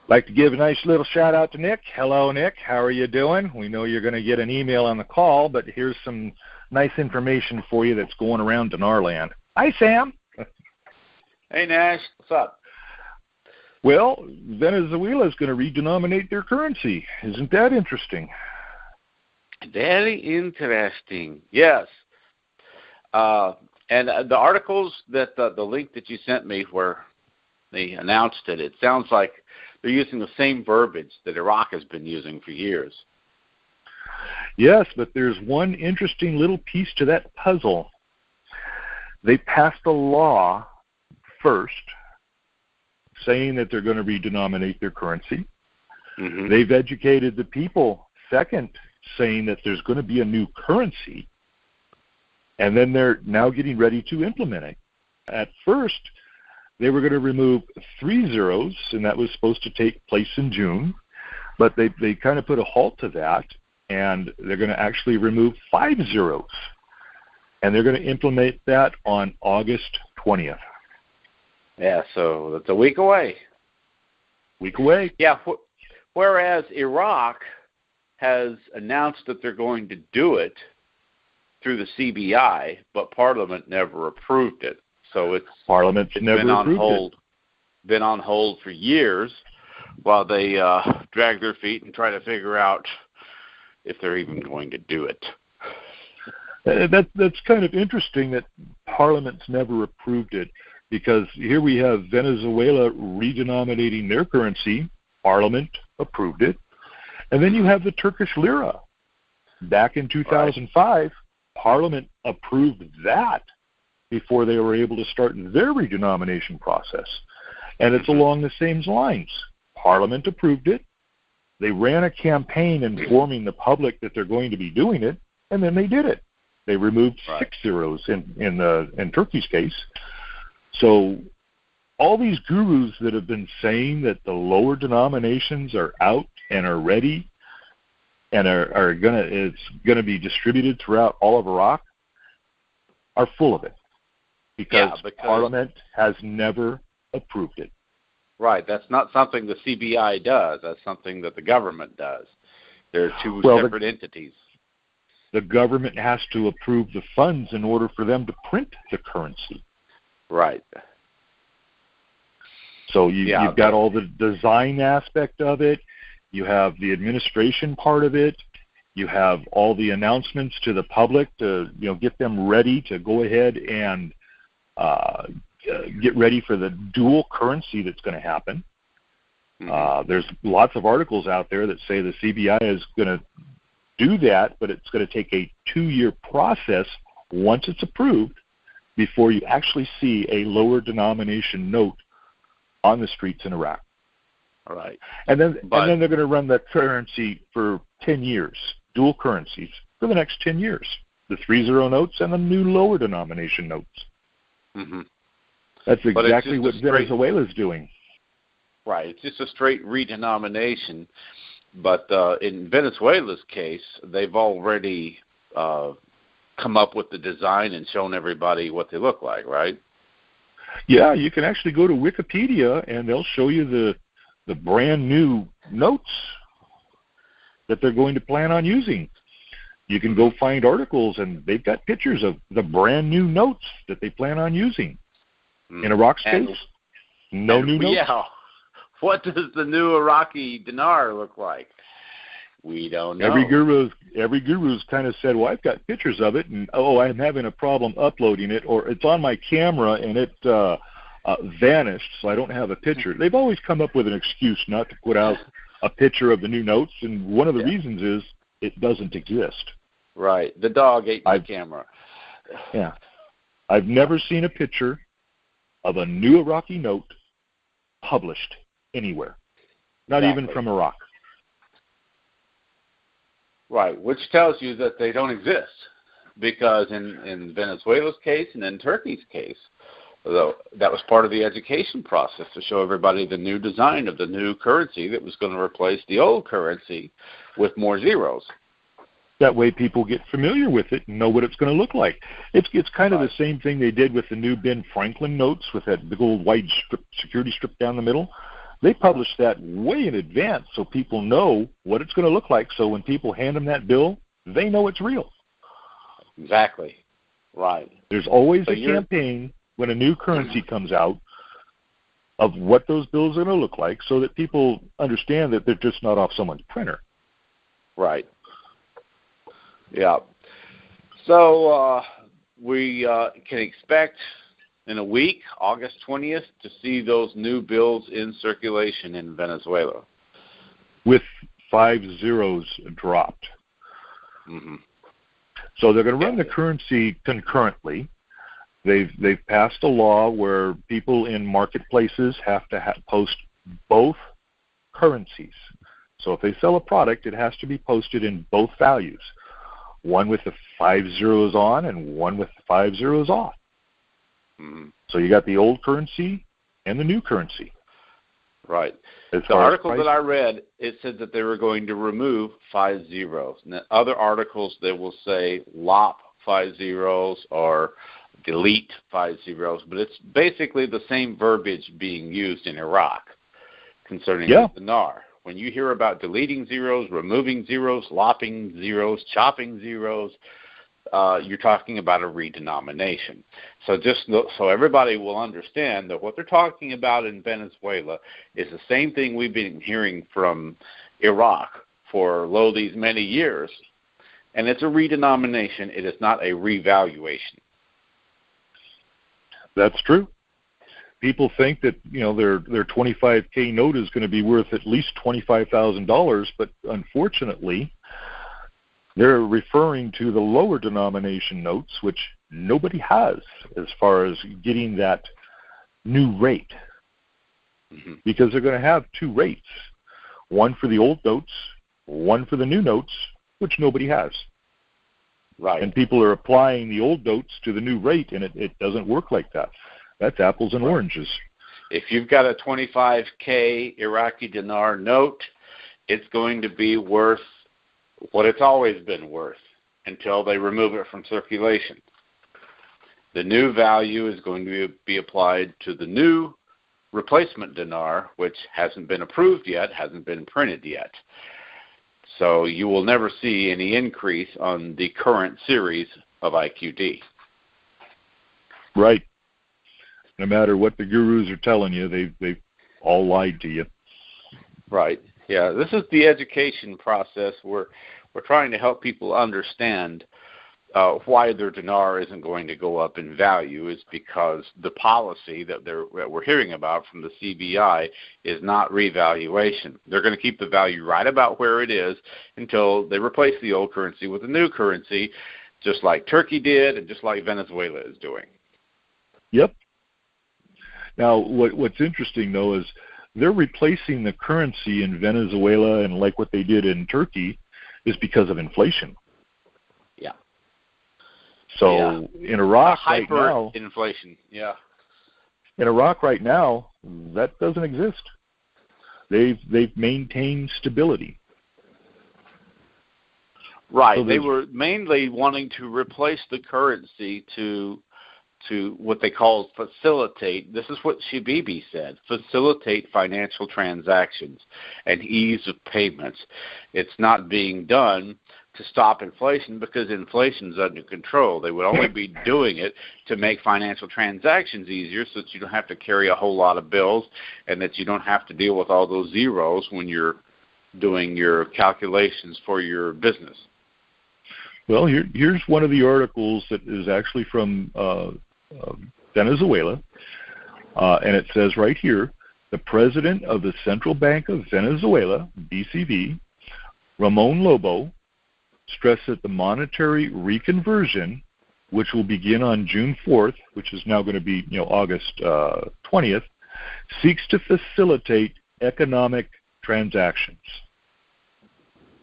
Like to give a nice little shout out to Nick. Hello, Nick. How are you doing? We know you're going to get an email on the call, but here's some nice information for you that's going around Dinar land. Hi, Sam. Hey, Nash. What's up? Well, Venezuela is going to redenominate their currency. Isn't that interesting? Very interesting. Yes. And the articles that the link that you sent me where they announced it, it sounds like they're using the same verbiage that Iraq has been using for years. Yes, but there's one interesting little piece to that puzzle. They passed a law first saying that they're going to redenominate their currency. Mm-hmm. They've educated the people second, saying that there's going to be a new currency, and then they're now getting ready to implement it. At first, they were going to remove 3 zeros, and that was supposed to take place in June, but they kind of put a halt to that, and they're going to actually remove 5 zeros, and they're going to implement that on August 20th. Yeah, so that's a week away. Week away. Yeah, whereas Iraq has announced that they're going to do it through the CBI, but Parliament never approved it. So it's never been on approved hold. It. Been on hold for years while they drag their feet and try to figure out if they're even going to do it. That's kind of interesting that Parliament's never approved it, because here we have Venezuela redenominating their currency. Parliament approved it. And then you have the Turkish lira. Back in 2005, right. Parliament approved that before they were able to start their redenomination process. And it's along the same lines. Parliament approved it. They ran a campaign informing the public that they're going to be doing it, and then they did it. They removed 6 zeros in Turkey's case. So all these gurus that have been saying that the lower denominations are out and are ready and it's gonna be distributed throughout all of Iraq are full of it. Because Parliament has never approved it. Right. That's not something the CBI does. That's something that the government does. They're two separate entities. The government has to approve the funds in order for them to print the currency. Right. So you've got all the design aspect of it. You have the administration part of it. You have all the announcements to the public to get them ready to go ahead and get ready for the dual currency that's going to happen. Mm-hmm. There's lots of articles out there that say the CBI is going to do that, but it's going to take a 2-year process once it's approved before you actually see a lower denomination note on the streets in Iraq. All right. And then they're going to run that currency for 10 years, dual currencies for the next 10 years, the 3-0 notes and the new lower denomination notes. Mm-hmm. That's exactly what Venezuela's doing. Right. It's just a straight redenomination. But in Venezuela's case, they've already come up with the design and shown everybody what they look like, right? Yeah, you can actually go to Wikipedia, and they'll show you the brand new notes that they're going to plan on using. You can go find articles, and they've got pictures of the brand new notes that they plan on using. In Iraq's case, no new notes. Yeah. What does the new Iraqi dinar look like? We don't know. Every guru's kind of said, well, I've got pictures of it, and I'm having a problem uploading it, or it's on my camera and it vanished, so I don't have a picture. They've always come up with an excuse not to put out a picture of the new notes, and one of the reasons is it doesn't exist. Right. The dog ate my camera. Yeah. I've never seen a picture of a new Iraqi note published anywhere, not even from Iraq. Right, which tells you that they don't exist, because in Venezuela's case and in Turkey's case, though, that was part of the education process to show everybody the new design of the new currency that was going to replace the old currency with more zeros. That way people get familiar with it and know what it's going to look like. It's kind of the same thing they did with the new Ben Franklin notes with that big old wide security strip down the middle. They publish that way in advance so people know what it's going to look like. So when people hand them that bill, they know it's real. Exactly. Right. There's always a campaign when a new currency comes out of what those bills are going to look like so that people understand that they're just not off someone's printer. Right. Yeah. So we can expect in a week, August 20th, to see those new bills in circulation in Venezuela. With 5 zeros dropped. Mm-hmm. So they're going to run the currency concurrently. They've passed a law where people in marketplaces have to post both currencies. So if they sell a product, it has to be posted in both values, one with the 5 zeros on and one with the 5 zeros off. Mm-hmm. So you got the old currency and the new currency. Right. The article that I read, it said that they were going to remove 5 zeros. And other articles, they will say lop 5 zeros or delete 5 zeros, but it's basically the same verbiage being used in Iraq concerning the dinar. When you hear about deleting zeros, removing zeros, lopping zeros, chopping zeros, you're talking about a redenomination. So just so everybody will understand that what they're talking about in Venezuela is the same thing we've been hearing from Iraq for these many years, and it's a redenomination. It is not a revaluation. That's true. People think that their $25K note is going to be worth at least $25,000, but unfortunately, they're referring to the lower denomination notes, which nobody has as far as getting that new rate, because they're going to have two rates, one for the old notes, one for the new notes, which nobody has. Right. And people are applying the old notes to the new rate, and it doesn't work like that. That's apples and oranges. If you've got a 25K Iraqi dinar note, it's going to be worth what it's always been worth until they remove it from circulation. The new value is going to be applied to the new replacement dinar, which hasn't been approved yet, hasn't been printed yet. So you will never see any increase on the current series of IQD. Right. No matter what the gurus are telling you, they've all lied to you. Right. Yeah, this is the education process. We're trying to help people understand why their dinar isn't going to go up in value is because the policy that we're hearing about from the CBI is not revaluation. They're going to keep the value right about where it is until they replace the old currency with a new currency, just like Turkey did and just like Venezuela is doing. Yep. Now, what's interesting, though, is they're replacing the currency in Venezuela, and like what they did in Turkey, is because of inflation. Yeah. So in Iraq right now, inflation. Yeah. In Iraq right now, that doesn't exist. They've maintained stability. Right. So they were mainly wanting to replace the currency to what they call facilitate. This is what Shabibi said: facilitate financial transactions and ease of payments. It's not being done to stop inflation because inflation is under control. They would only be doing it to make financial transactions easier so that you don't have to carry a whole lot of bills and that you don't have to deal with all those zeros when you're doing your calculations for your business. Well, here's one of the articles that is actually from Venezuela, and it says right here, the president of the Central Bank of Venezuela, BCV, Ramon Lobo, stressed that the monetary reconversion, which will begin on June 4th, which is now going to be August 20th, seeks to facilitate economic transactions.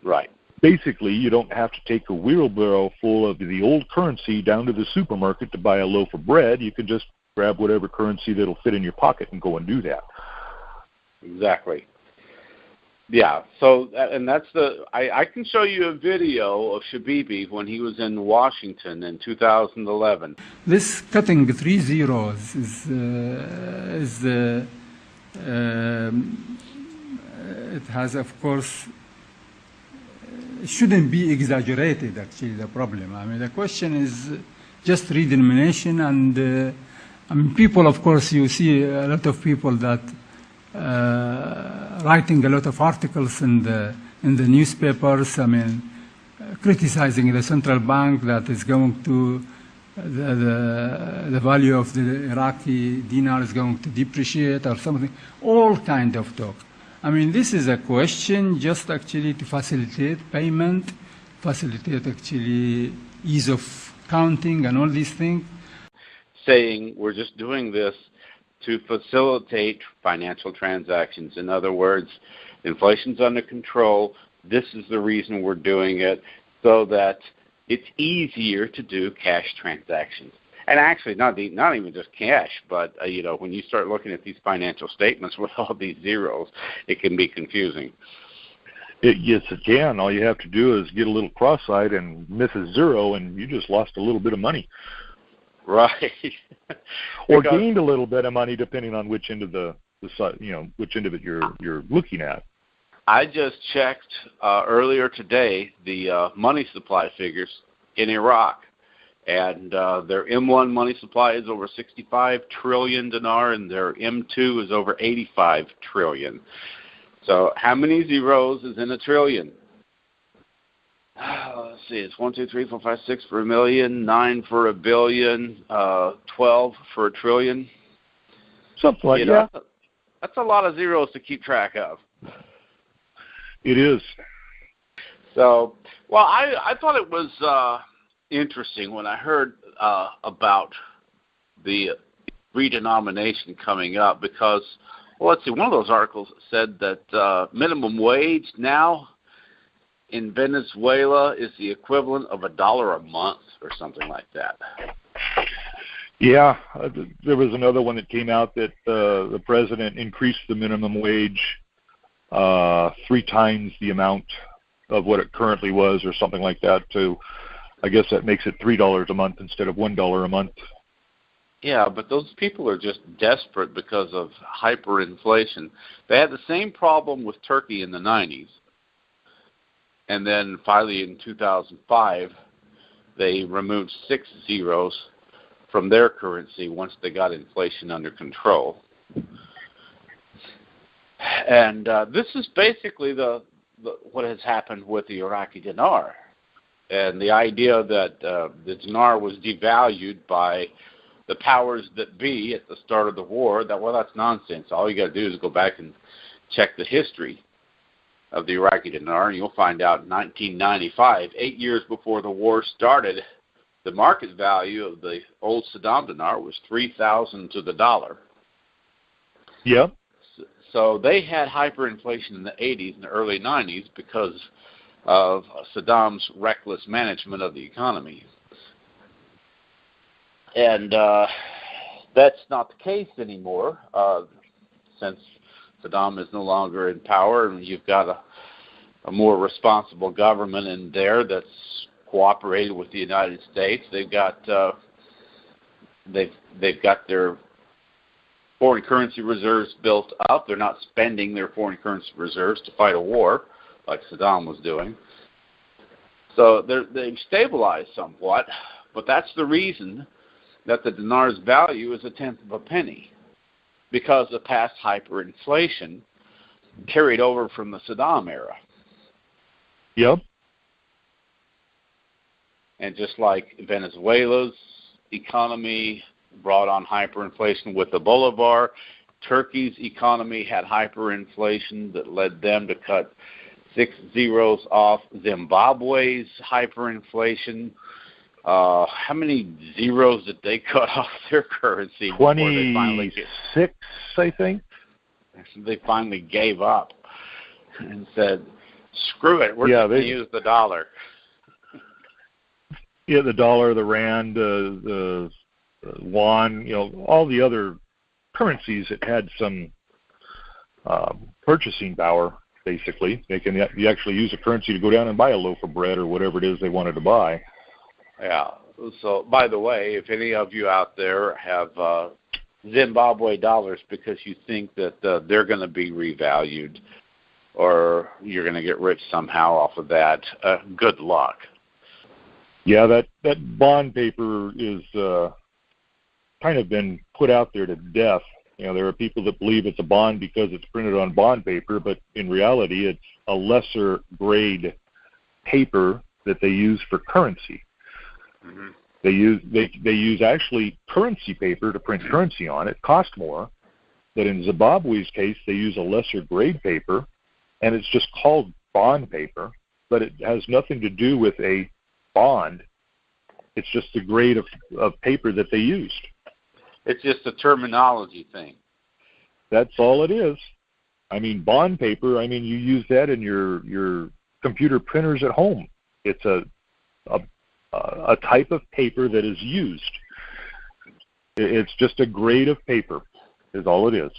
Right. Basically, you don't have to take a wheelbarrow full of the old currency down to the supermarket to buy a loaf of bread. You can just grab whatever currency that'll fit in your pocket and go and do that. Exactly. Yeah. So, and that's I can show you a video of Shabibi when he was in Washington in 2011. This cutting 3 zeros is it has, of course, it shouldn't be exaggerated, actually, the problem. I mean, the question is just redenomination, and I mean, people, of course, you see a lot of people that writing a lot of articles in the newspapers, I mean, criticizing the central bank that is going to, the value of the Iraqi dinar is going to depreciate or something, all kind of talk. I mean, this is a question just actually to facilitate payment, facilitate actually ease of counting and all these things. Saying we're just doing this to facilitate financial transactions. In other words, inflation's under control. This is the reason we're doing it, so that it's easier to do cash transactions. And actually, not even just cash, but when you start looking at these financial statements with all these zeros, it can be confusing. Yes, it can. All you have to do is get a little cross-eyed and miss a zero, and you just lost a little bit of money. Right. Or gained a little bit of money, depending on which end of which end of it you're looking at. I just checked earlier today the money supply figures in Iraq. And their M1 money supply is over 65 trillion dinar, and their M2 is over 85 trillion. So how many zeros is in a trillion? Let's see, it's 1, 2, 3, 4, 5, 6 for a million, 9 for a billion, 12 for a trillion. Something like that. That's a lot of zeros to keep track of. It is. So, well, I thought it was interesting when I heard about the redenomination coming up, because, well, let's see, one of those articles said that minimum wage now in Venezuela is the equivalent of $1 a month or something like that. Yeah, there was another one that came out that the president increased the minimum wage 3 times the amount of what it currently was, or something like that, to, I guess that makes it $3 a month instead of $1 a month. Yeah, but those people are just desperate because of hyperinflation. They had the same problem with Turkey in the 90s. And then finally in 2005, they removed 6 zeros from their currency once they got inflation under control. And this is basically what has happened with the Iraqi dinar. And the idea that the dinar was devalued by the powers that be at the start of the war, that's nonsense. All you got to do is go back and check the history of the Iraqi dinar, and you'll find out in 1995, 8 years before the war started, the market value of the old Saddam dinar was 3,000 to the dollar. Yep. So they had hyperinflation in the 80s and the early 90s because of Saddam's reckless management of the economy. And that's not the case anymore, since Saddam is no longer in power, and you've got a more responsible government in there that's cooperated with the United States. They've got their foreign currency reserves built up. They're not spending their foreign currency reserves to fight a war like Saddam was doing. So they've stabilized somewhat, but that's the reason that the dinar's value is 1/10 of a penny, because of past hyperinflation carried over from the Saddam era. Yep. And just like Venezuela's economy brought on hyperinflation with the Bolivar, Turkey's economy had hyperinflation that led them to cut 6 zeros off Zimbabwe's hyperinflation. How many zeros did they cut off their currency? 26, I think. They finally gave up and said, screw it, we're going to use the dollar. Yeah, the dollar, the rand, the yuan, all the other currencies that had some purchasing power, basically. You actually use a currency to go down and buy a loaf of bread or whatever it is they wanted to buy. Yeah. So, by the way, if any of you out there have Zimbabwe dollars because you think that they're going to be revalued or you're going to get rich somehow off of that. Good luck. Yeah, that bond paper is kind of been put out there to death. You know, there are people that believe it's a bond because it's printed on bond paper, but in reality, it's a lesser grade paper that they use for currency. Mm-hmm. They use actually currency paper to print currency on. It costs more. But in Zimbabwe's case, they use a lesser grade paper, and it's just called bond paper, but it has nothing to do with a bond. It's just the grade of paper that they used. It's just a terminology thing. That's all it is. I mean, bond paper, I mean, you use that in your computer printers at home. It's a type of paper that is used. It's just a grade of paper is all it is.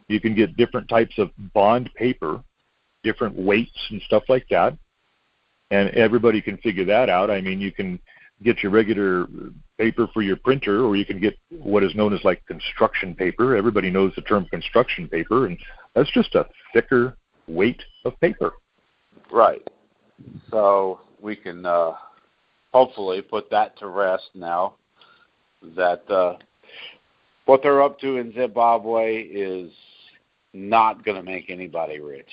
You can get different types of bond paper, different weights and stuff like that, and everybody can figure that out. I mean, you can get your regular paper for your printer, or you can get what is known as like construction paper. Everybody knows the term construction paper, and that's just a thicker weight of paper. Right. So we can hopefully put that to rest now, that what they're up to in Zimbabwe is not going to make anybody rich.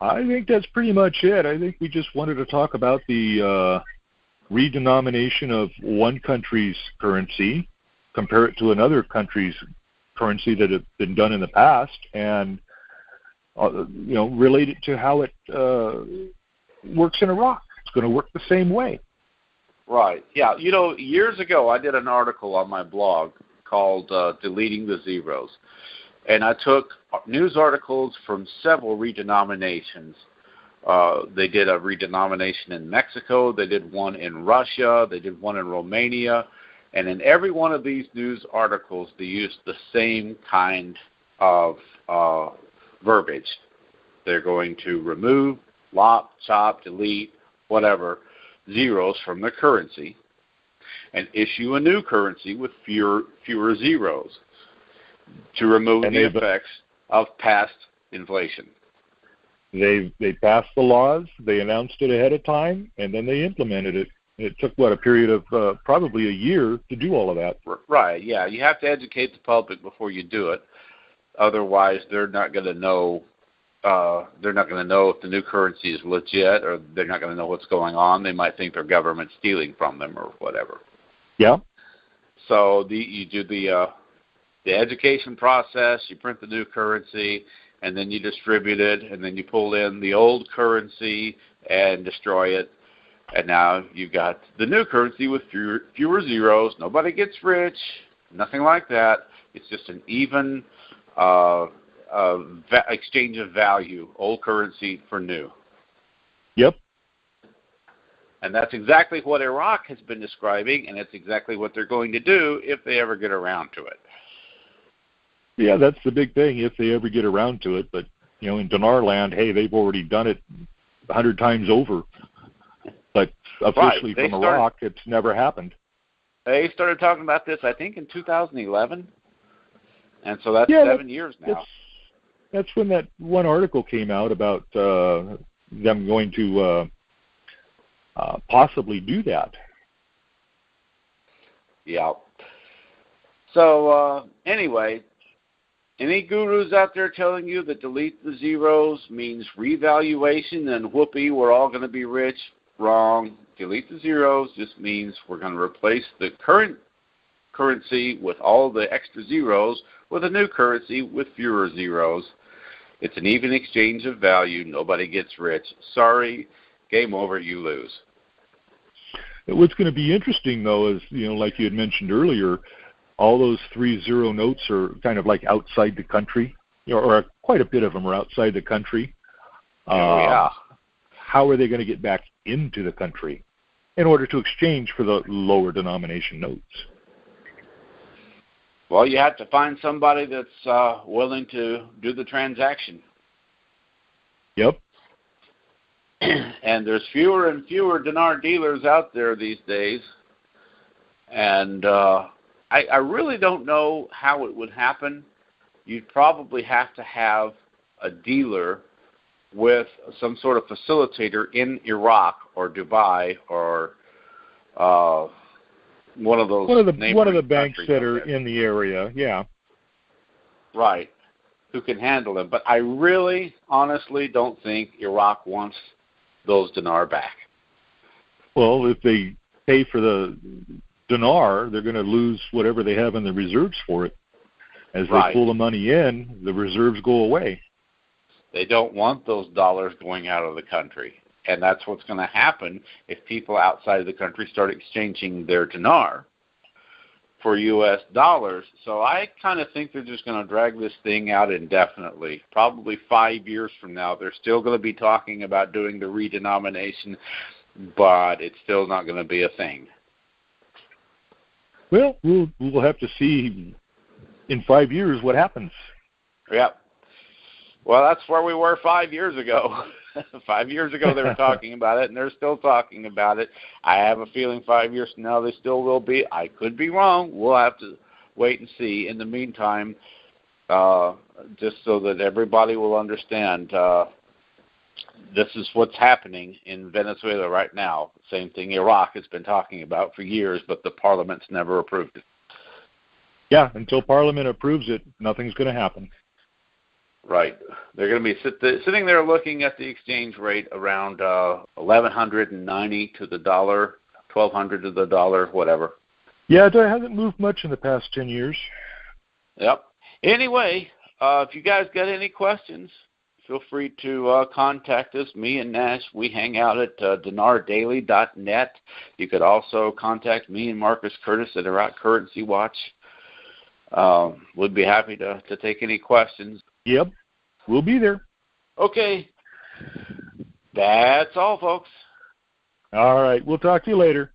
I think that's pretty much it. I think we just wanted to talk about the redenomination of one country's currency, compare it to another country's currency that had been done in the past, and relate it to how it works in Iraq. It's going to work the same way. Right. Yeah. Years ago, I did an article on my blog called Deleting the Zeros. And I took news articles from several redenominations. They did a redenomination in Mexico. They did one in Russia. They did one in Romania. And in every one of these news articles, they used the same kind of verbiage. They're going to remove, lop, chop, delete, whatever, zeros from the currency and issue a new currency with fewer zeros to remove the effects of past inflation. They passed the laws, they announced it ahead of time, and then they implemented it. It took, a period of probably a year to do all of that. Right, yeah. You have to educate the public before you do it. Otherwise, they're not going to know. They're not going to know if the new currency is legit, or they're not going to know what's going on. They might think their government's stealing from them or whatever. Yeah. So you do the education process, you print the new currency, and then you distribute it, and then you pull in the old currency and destroy it. And now you've got the new currency with fewer zeros. Nobody gets rich, nothing like that. It's just an even exchange of value, old currency for new. Yep. And that's exactly what Iraq has been describing, and it's exactly what they're going to do if they ever get around to it. Yeah, that's the big thing, if they ever get around to it. But, in Dinar land, hey, they've already done it 100 times over. But officially from Iraq, it's never happened. They started talking about this, I think, in 2011. And so that's 7 years now. That's when that one article came out about them going to possibly do that. Yeah. So anyway, any gurus out there telling you that delete the zeros means revaluation and whoopee, we're all going to be rich? Wrong. Delete the zeros just means we're going to replace the current currency with all the extra zeros with a new currency with fewer zeros. It's an even exchange of value. Nobody gets rich. Sorry, game over, you lose. What's going to be interesting, though, is, like you had mentioned earlier, all those 3-0 notes are kind of like outside the country, or quite a bit of them are outside the country. Yeah. How are they going to get back into the country in order to exchange for the lower denomination notes? Well, you have to find somebody that's willing to do the transaction. Yep. And there's fewer and fewer dinar dealers out there these days. And I really don't know how it would happen. You'd probably have to have a dealer with some sort of facilitator in Iraq or Dubai or one of those one of the banks that are in the area, yeah. Right, who can handle them. But I really, honestly don't think Iraq wants those dinar back. Well, if they pay for the dinar, they're going to lose whatever they have in the reserves for it. As they pull the money in, the reserves go away. They don't want those dollars going out of the country. And that's what's going to happen if people outside of the country start exchanging their dinar for U.S. dollars. So I kind of think they're just going to drag this thing out indefinitely. Probably 5 years from now, they're still going to be talking about doing the redenomination, but it's still not going to be a thing. Well, we'll have to see in 5 years what happens. Yep. Well, that's where we were 5 years ago. 5 years ago they were talking about it, and they're still talking about it. I have a feeling 5 years from now they still will be. I could be wrong. We'll have to wait and see. In the meantime, just so that everybody will understand, this is what's happening in Venezuela right now. Same thing Iraq has been talking about for years, but the parliament's never approved it. Yeah, until Parliament approves it, nothing's going to happen. Right. They're going to be sitting there looking at the exchange rate around 1,190 to the dollar, 1,200 to the dollar, whatever. Yeah, it hasn't moved much in the past 10 years. Yep. Anyway, if you guys got any questions, feel free to contact us. Me and Nash, we hang out at dinardaily.net. You could also contact me and Marcus Curtis at Iraq Currency Watch. We'd be happy to take any questions. Yep, we'll be there. Okay. That's all, folks. All right, we'll talk to you later.